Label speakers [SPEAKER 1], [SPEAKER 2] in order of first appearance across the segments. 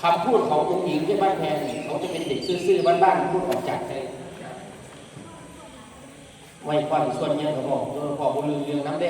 [SPEAKER 1] คำพูดขององค์หญิงที่บ้านแพงเขาจะเป็นเด็กซื่อๆบ้านๆพูดออกจากใจไว้ความส่วนเยอะเขาบอกพอบุญเรื่องน้ำเด้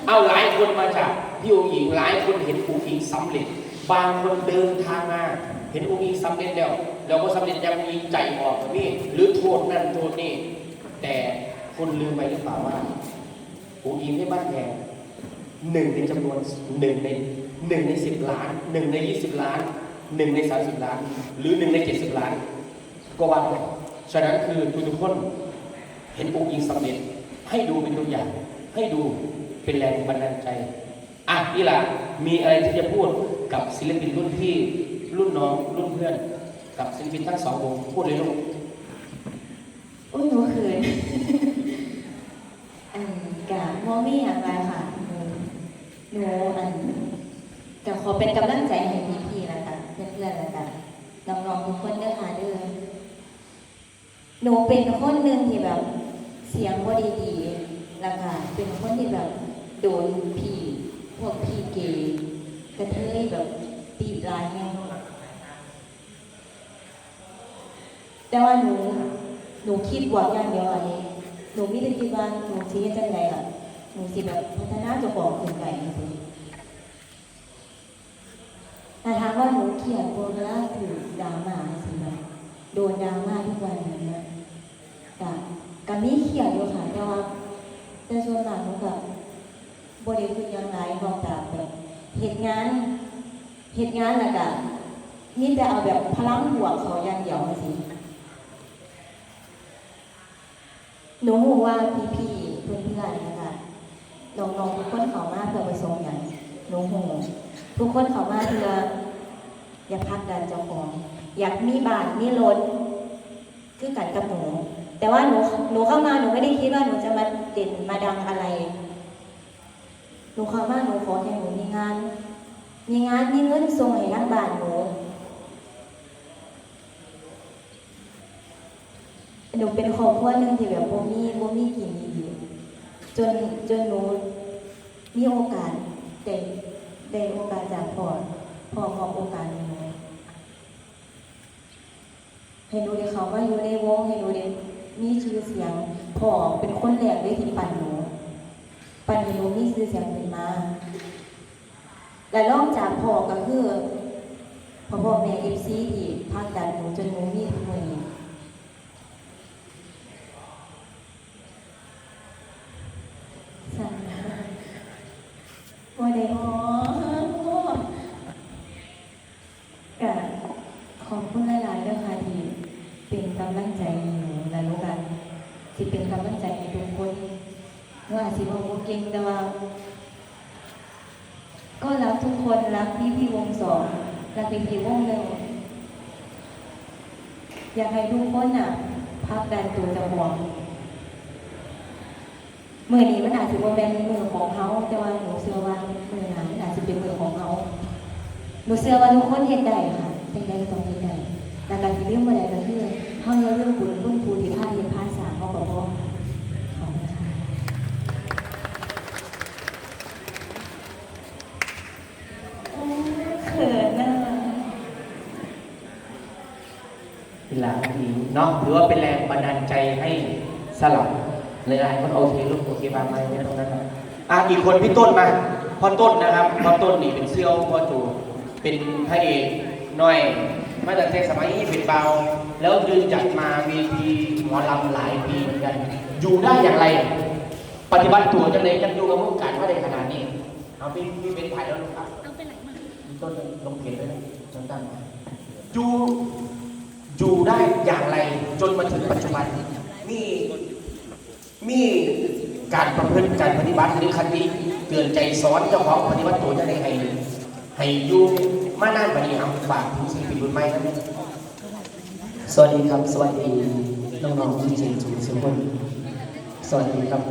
[SPEAKER 1] เอาหลายคนมาจากพี่องค์หญิงหลายคนเห็นองค์หญิงสำเร็จบางคนเดินทางมาเห็นองค์หญิงสำเร็จแล้วเราก็สำเร็จยังมีใจออกนี่หรือโทษนั่นโทษนี่แต่คนลืมไปหรือเปล่าว่าองค์หญิงที่บ้านแพงหนึ่งในจำนวนหนึ่งใน10 ล้าน1 ใน 20 ล้าน1 ใน 30 ล้านหรือ1 ใน 70 ล้านก็ว่าไปฉะนั้นคือทุกคนเห็นองค์หญิงสำเร็จให้ดูเป็นตัวอย่างให้ดูเป็นแรงบันดาลใจอ่ะนี่ล่ะมีอะไรที่จะพูดกับศิลปินรุ่นพี่รุ่นน้องรุ่นเพื่อนกับศิลปินทั้ง2 วงพูดเลยลูก
[SPEAKER 2] อุ้ยหนูเขินกะมอมี่อย่างไรค่ะหนูจะขอเป็นกำลังใจให้พี่ๆแล้วกันเพื่อนๆแล้วกันน้องๆทุกคนเด้อค่ะเด้อหนูเป็นคนหนึ่งที่แบบเสียงบ่ดีๆแล้วก็เป็นคนที่แบบโดนพี่พวกพี่เกย์กระเทยแบบตีร้ายไงแต่ว่าหนูคิดบวกอย่างเดียวอันนี้หนูไม่ได้คิดว่าหนูสิเฮ็ดจังได๋หนูสิแบบพัฒนาเจ้าของขึ้นไปจังซี่แต่ถามว่าหนูเครียดบ่เวลาถูกดราม่าสิแบบโดนดราม่าทุกวันนี้นะก็มีเครียดอยู่ค่ะแต่ส่วนมากหนูก็บ่ได้คิดหยังหลายนอกจากแบบเฮ็ดงานแล้วก็มีแต่เอาแบบพลังบวกเขาอย่างเดียวจังซี่หนูรู้ว่าพี่ๆเพื่อนๆนะคะน้องๆทุกคนเข้ามาเพื่อไปส่งอย่างหนูรู้ทุกคนเข้ามาเพื่ออยากพักดันเจ้าของอยากมีบ้านมีรถคือกันกับหนูแต่ว่าหนูเข้ามาหนูไม่ได้คิดว่าหนูจะมาเด่นมาดังอะไรหนูเข้ามาหนูขอให้หนูมีงานมีเงินส่งให้ทางบ้านหนูเป็นครอบครัวหนึ่งที่แบบบ่มีกินดีจนหนูมีโอกาสได้โอกาสจากพ่อของโอกาสหนูให้หนูได้เข้ามาอยู่ในวงให้หนูได้มีชื่อเสียงพ่อเป็นคนแรกเลยที่ปั่นหนูมีชื่อเสียงขึ้นมาและรองจากพ่อก็คือพ่อแม่ FC ที่ผลักดันหนูจนหนูมีทุกวันนี้วันนี้ก็ขอบคุณหลายๆด้วยค่ะที่เป็นกำลังใจให้หนูและรู้กันที่เป็นกำลังใจให้ทุกคนว่าสิว่าเก่งแต่ว่าก็รักทุกคนรักพี่วง2รักพี่วง1อยากให้ทุกคนพักดันตัวจะห่วงมือนี้มันอาจจะเป็นมือของเขาแต่ว่าหนูเชื่อว่ามือนั้นอาจจะเป็นมือของเขาหนูเชื่อว่าทุกคนเห็นได้ค่ะเป็นได้ตรงนี้ได้แต่การที่เรื่องอะไรก็คือเขาเรื่องบุญรุ่นภูที่ท่าเรียนภาษาเขาบอกว่าขอบคุณค่ะเขินนะ
[SPEAKER 1] เป็นหลักดีเนาะหรือว่าเป็นแรงบันดาลใจให้สลับหลายๆคนโอเคลูกโอเคบางไหมในตรงนั้นนะอีกคนพี่ต้นมาพ่อต้นนะครับพ่อต้นนี่เป็นเซี่ยวพ่อจูเป็นพระเอกน้อยมาจากเทศสมัยเป็นเบาแล้วยืนจัดมาเวทีหมอลำหลายปีเหมือนกันอยู่ได้อย่างไรปฏิบัติตัวจังเลยยังอยู่กับวงการว่าได้ขนาดนี้เอาพี่เป็นถ่ายแล้วลูกครับเอาไปไหนมาพี่ต้นลงเพจด้วยนะจนตั้งอยู่ได้อย่างไรจนมาถึงปัจจุบันมีการประพฤติการปฏิบัติหรือคติเตือนใจสอนเจ้าของปฏิบัติตัวจะได้ให้อยู่มานานกว่านี้ครับฝากถึงศิลปินรุ่นใหม่ครับ
[SPEAKER 3] สวัสดีครับสวัสดีน้องๆที่เชียงสุขุมสุขนสวัสดีครับ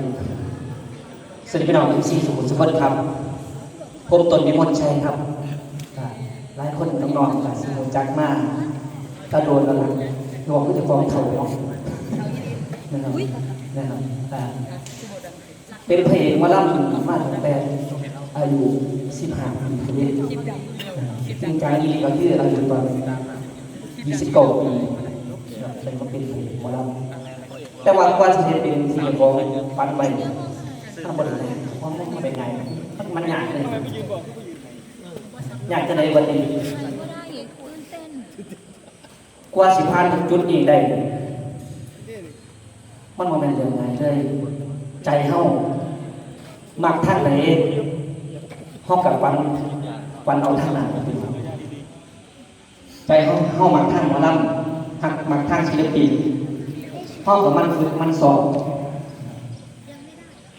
[SPEAKER 3] สวัสดีพี่น้องที่สุขุมสุขนครับผมตนวิมลชัยครับหลายคนน้องๆกับสมุนจักมากถ้าโดนแล้วล่ะน้องก็จะฟ้องเขานะครับเป็นเพลงมาล่ำมาตั้งแต่ อายุ15 ปีคือจริงจังอีกก็คืออายุตอน29 ปีเป็นก็เป็นหมอลำแต่ว่ากว่าจะเป็นสิ่งของปันไปถ้าบริเลยเพราะมันเป็นไงมันยากเลยอยากจะได้วันนี้กว่าสิผ่านจุดนี้ได้มันบ่แม่นเรื่องง่ายเลยใจเฮามักทางไหนเฮากับวันเอาทางนั้นใจเฮามักทางหมอลำมักทางศิลปินเฮากับมันฝึกมันสอบ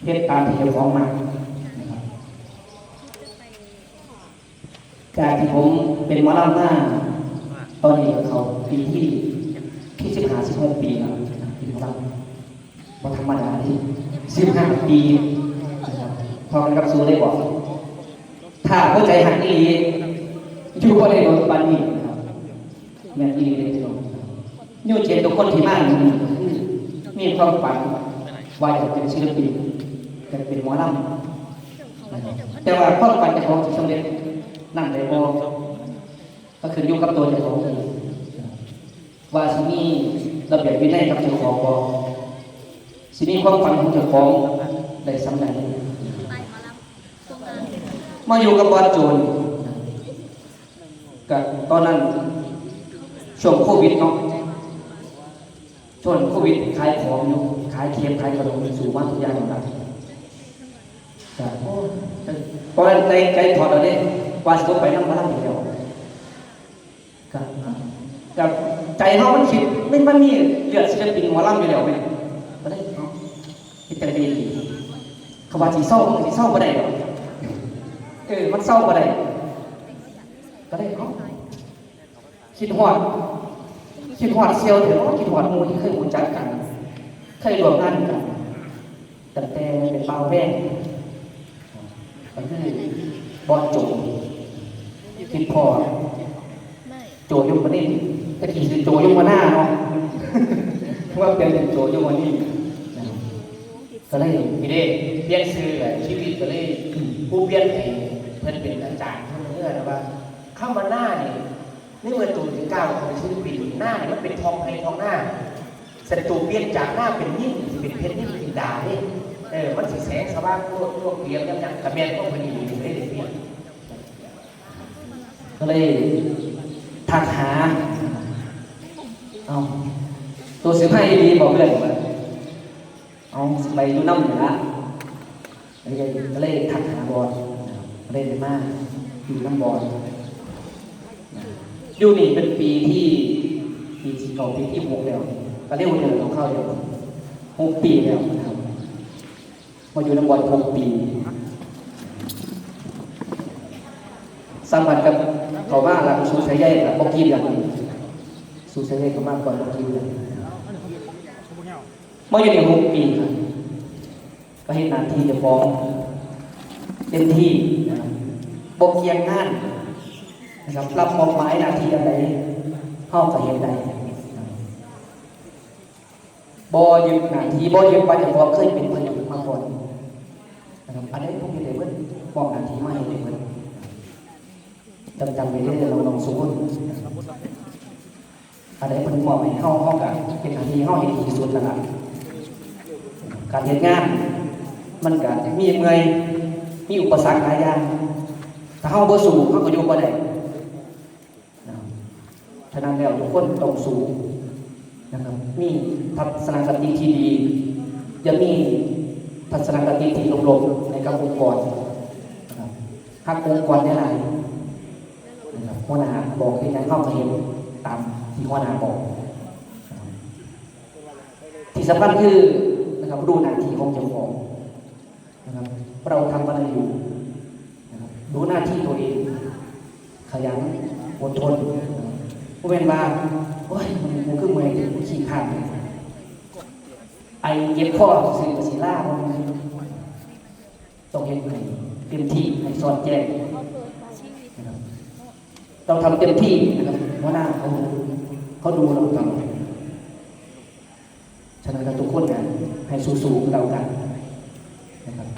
[SPEAKER 3] เหตุการณ์ที่เจ้าของมาจากที่ผมเป็นหมอลำมาตอนนี้เขาปีที่16 ปีแล้วเป็นหมอลำบ่ธรรมดาที่15 ปีพอกันกับสู้ได้บอกถ้าเข้าใจหักอีอยู่บ่ได้โดนปานนี้แม่นอีเลยพี่น้องอยู่เจนทุกคนที่มามีความฝันว่าอยากเป็นศิลปินอยากเป็นหมอลำแต่ว่าความฝันเจ้าของสิสำเร็จนั่นได้บ่ก็ขึ้นอยู่กับตัวเจ้าของว่าสิมีระเบียบวินัยกับเจ้าของบ่สิมีความฝันของเจ้าของได้สำเร็จมาอยู่กับบอสโจนกับตอนนั้นช่วงโควิดเนาะช่วงโควิดขายของอยู่ขายเค้กขายขนมสูงมากทุกอย่างนะครับตอนนั้นใจถอดเอาเลยว่าจะไปนั่งมานั่งเดียวกับใจเขามันคิดมันมีเลือดศิลปินหมอลำอยู่แล้วไหมก็ได้เนาะคิดแต่ดีเขาว่าสีเศร้าบ่ได้หรอกมันเศร้าบ่ได้ก็ได้เนาะคิดฮอดเซียวเถอะคิดฮอดหมู่ที่เคยรู้จักกันเคยร่วมงานกันตั้งแต่เป็นบ่าวแว่งก็คือบอลโจคิดพอโจยมมานี่ตะกี้คือโจยมมาหน้าเนาะว่าเป็นโจยมมานี่ก็เลยพี่เด้เปลี่ยนชื่อแบบชีวิตก็เลยผู้เปลี่ยนให้เพิ่นเป็นอาจารย์เพิ่นเมื่อนะว่าเข้ามาหน้านี่เมื่อตูถึงก้าวของศิลปินหน้านี่มันเป็นทองไทยทองหน้าเสร็จตูเปลี่ยนจากหน้าเป็นนิ่มเป็นเพชรนิ่มเป็นดานี่มันสิแสงสว่างโลกเปลี่ยนกันอย่างกระเมียนต้องเป็นอยู่ได้เลยเปลี่ยนก็เลยทักหาเอาตัวสิบให้ดีบอกเพื่อนว่าเอาไปดูน้ำอยู่ละก็เลยทักหาบอลเล่นมากอยู่น้ำบอลอยู่นี่เป็นปีที่ปีที่6แล้วก็เรียกว่าเดินของเข้าเดียว6 ปีแล้วนะครับมาอยู่น้ำบอล6 ปีสัมผัสกับเขาว่าหลังสูใช้ใหญ่กับบอกกี้อย่างนี้สูใช้ใหญ่ก็มากกว่าบอกกี้เลยมาอยู่ใน6 ปีครับก็ให้หน้าที่จะฟ้องเต็มที่บกเคียงงานนะครับรับมอบหมายหน้าที่อะไรเข้ากับเหตุใดบ่ยึดหน้าที่บ่ยึดไปแต่ว่าเคยเป็นพยามาก่อนนะครับอันนี้พวกนี้เลยเพื่อนบอกหน้าที่มาให้เลยเพื่อนจำไปเรื่อยๆเราลองสู้อะไรเพิ่นบอกให้เข้ากับเป็นหน้าที่เข้าให้ดีที่สุดแล้วครับการเฮ็ดงานมันก็มีเมื่อยมีอุปสรรคหลายอย่างถ้าเฮาบ่สู้เฮาก็อยู่บ่ได้ฉะนั้นแล้วทุกคนต้องสู้นะครับมีทัศนคติที่ดีอย่ามีทัศนคติที่ลบๆในกับองค์กรนะครับหากองค์กรได้หลายนะครับหัวหน้าบอกให้เข้ามาเห็นตามที่หัวหน้าบอกที่สำคัญคือนะครับรู้หน้าที่ของเจ้าของนะครับเราทำอะไรอยู่นะครับรู้หน้าที่ตัวเองขยันอดทนผู้เป็นมาโอ้ยมันขึ้นมาถึงขี้ขาดไอเก็บข้อสีล่าต้องเห็นให้เต็มที่ให้สอนแจ้งนะครับเราทำเต็มที่นะครับหัวหน้าเขาดูเราทำฉะนั้นเราทุกคนกันให้สู้ๆเรากันนะครับ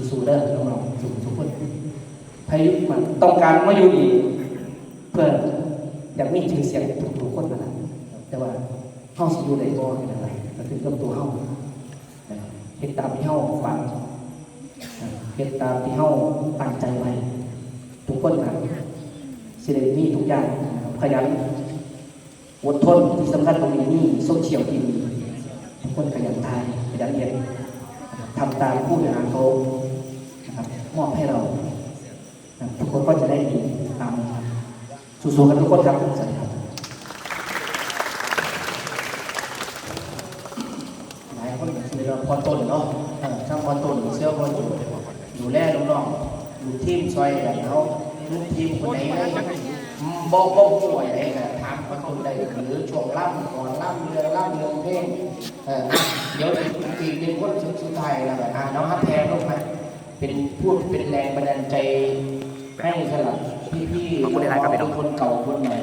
[SPEAKER 3] สู้ๆเด้อน้องๆสู้ทุกคน พยายามต้องการมาอยู่ดีเพื่ออยากมีชื่อเสียงทุกๆคนนั่นแหละแต่ว่าเฮาสิอยู่ได้บ่เป็นอะไรก็คือกับตัวเฮาเฮ็ดตามที่เฮาฝันเฮ็ดตามที่เฮาตั้งใจไว้ทุกคนนะสิได้มีทุกอย่างขยันอดทนที่สำคัญตรงนี้นี่โซเชียลที่มีทุกคนขยันทายขยันเรียนทำตามผู้บริหารเขานะครับมอบให้เราทุกคนก็จะได้ดีตามนะครับสู้ๆกันทุกคนครับสวัสดีครับหลายคนก็คือเราพอต้นเนาะถ้าพอต้นเชื่อว่าอยู่แลน้องๆอยู่ทีมซอยกันเขาลูกทีมคนไหนไม่บ่ป่วยอะไรกันถามพอต้นได้หรือช่วงล่ำก่อนล่ำเรือเพลงเดี๋ยวอีกหนึ่งคนสุดท้ายแล้วกันน้องฮัทแพงลงมาเป็นพูดเป็นแรงบันดาลใจให้สำหรับพี่ๆคนเก่าคนใหม่